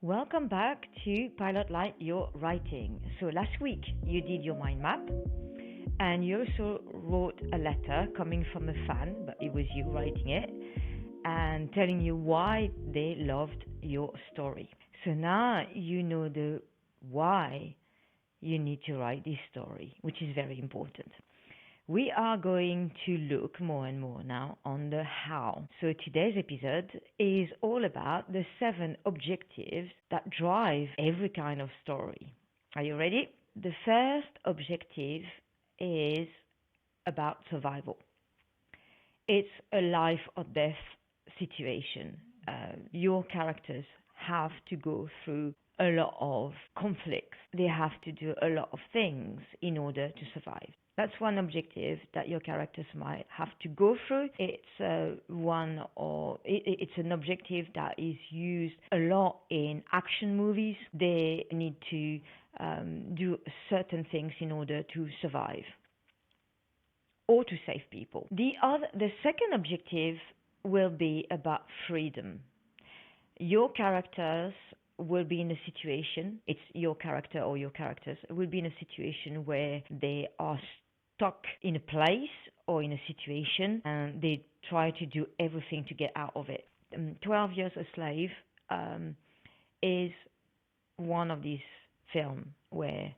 Welcome back to Pilot Light Your Writing. So last week you did your mind map and you also wrote a letter coming from a fan, but it was you writing it and telling you why they loved your story. So now you know the why you need to write this story, which is very important. We are going to look more and more now on the how. So today's episode is all about the 7 objectives that drive every kind of story. Are you ready? The first objective is about survival. It's a life or death situation. Your characters have to go through a lot of conflicts. They have to do a lot of things in order to survive. That's one objective that your characters might have to go through. It's an objective that is used a lot in action movies. They need to do certain things in order to survive or to save people. The second objective will be about freedom. Your characters will be in a situation, it's your character or your characters will be in a situation where they are stuck in a place or in a situation and they try to do everything to get out of it. 12 Years a Slave is one of these films where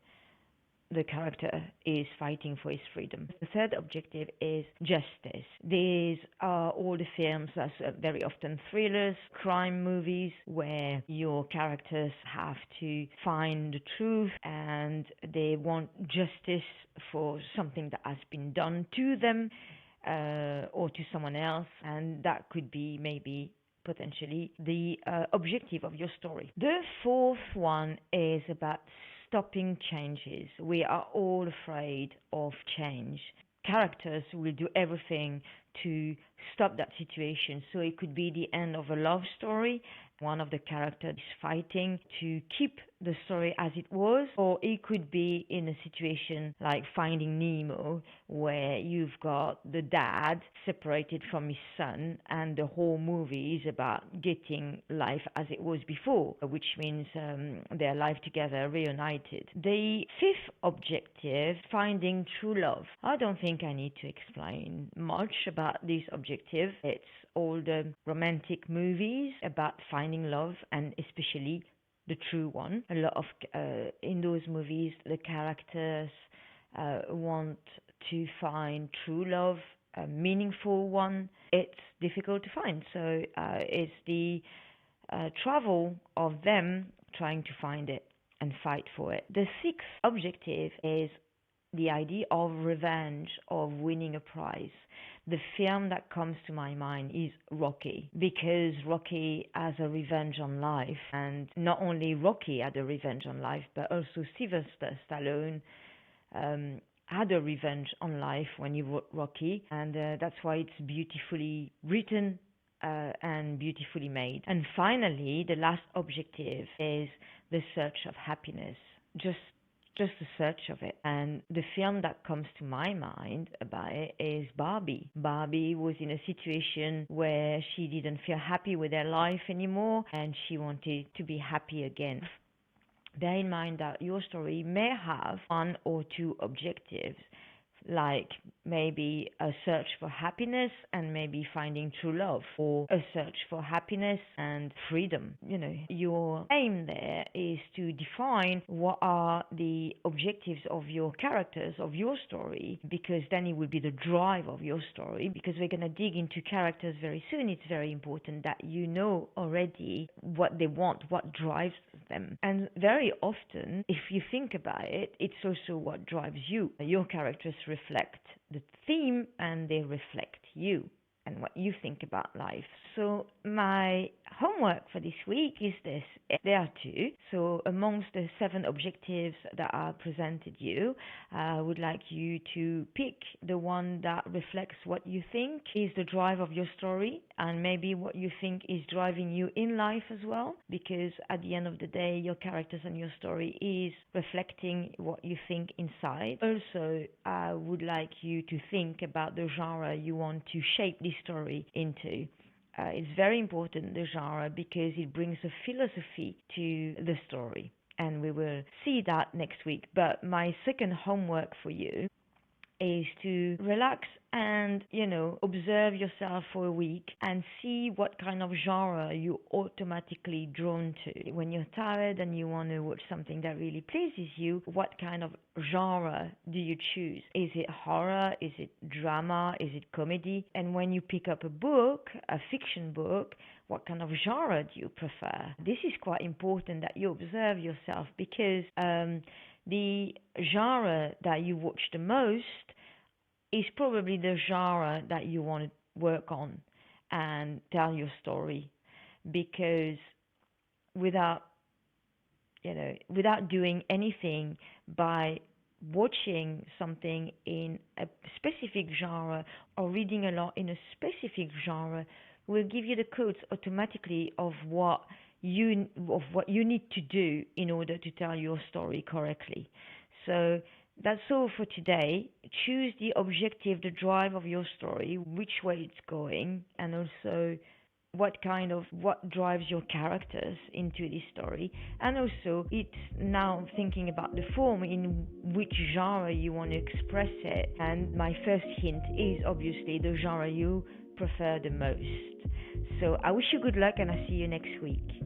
the character is fighting for his freedom. The third objective is justice. These are all the films, that's very often thrillers, crime movies, where your characters have to find the truth and they want justice for something that has been done to them or to someone else, and that could be maybe potentially the objective of your story. The fourth one is about stopping changes. We are all afraid of change. Characters will do everything to stop that situation. So it could be the end of a love story. One of the characters is fighting to keep the story as it was, or it could be in a situation like Finding Nemo, where you've got the dad separated from his son, and the whole movie is about getting life as it was before, which means their life together, reunited. The fifth objective, finding true love. I don't think I need to explain much about this objective. It's all the romantic movies about finding love, and especially the true one. A lot of in those movies, the characters want to find true love, a meaningful one. It's difficult to find, so it's the travel of them trying to find it and fight for it. The sixth objective is the idea of revenge, of winning a prize. The film that comes to my mind is Rocky, because Rocky has a revenge on life, and not only Rocky had a revenge on life, but also Sylvester Stallone had a revenge on life when he wrote Rocky, and that's why it's beautifully written and beautifully made. And finally, the last objective is the search of happiness. Just the search of it. And the film that comes to my mind about it is Barbie. Barbie was in a situation where she didn't feel happy with her life anymore and she wanted to be happy again. Bear in mind that your story may have 1 or 2 objectives, like maybe a search for happiness and maybe finding true love, or a search for happiness and freedom. Your aim there is to define what are the objectives of your characters, of your story, because then it will be the drive of your story. Because we're going to dig into characters very soon, it's very important that you know already what they want, what drives them. And very often, if you think about it, it's also what drives you. Your characters reflect the theme and they reflect you and what you think about life. So my homework for this week is this. There are 2. So amongst the 7 objectives that I presented you, I would like you to pick the one that reflects what you think is the drive of your story, and maybe what you think is driving you in life as well, because at the end of the day, your characters and your story is reflecting what you think inside. Also, I would like you to think about the genre you want to shape this story into. It's very important, the genre, because it brings a philosophy to the story. And we will see that next week. But my second homework for you is to relax and, observe yourself for a week and see what kind of genre you're automatically drawn to. When you're tired and you want to watch something that really pleases you, what kind of genre do you choose? Is it horror? Is it drama? Is it comedy? And when you pick up a book, a fiction book, what kind of genre do you prefer? This is quite important that you observe yourself, because the genre that you watch the most is probably the genre that you want to work on and tell your story. Because without without doing anything, by watching something in a specific genre or reading a lot in a specific genre will give you the codes automatically of what you need to do in order to tell your story correctly. So that's all for today. Choose the objective, the drive of your story, which way it's going, and also what drives your characters into this story. And also, it's now thinking about the form in which genre you want to express it. And my first hint is obviously the genre you prefer the most. So I wish you good luck, and I'll see you next week.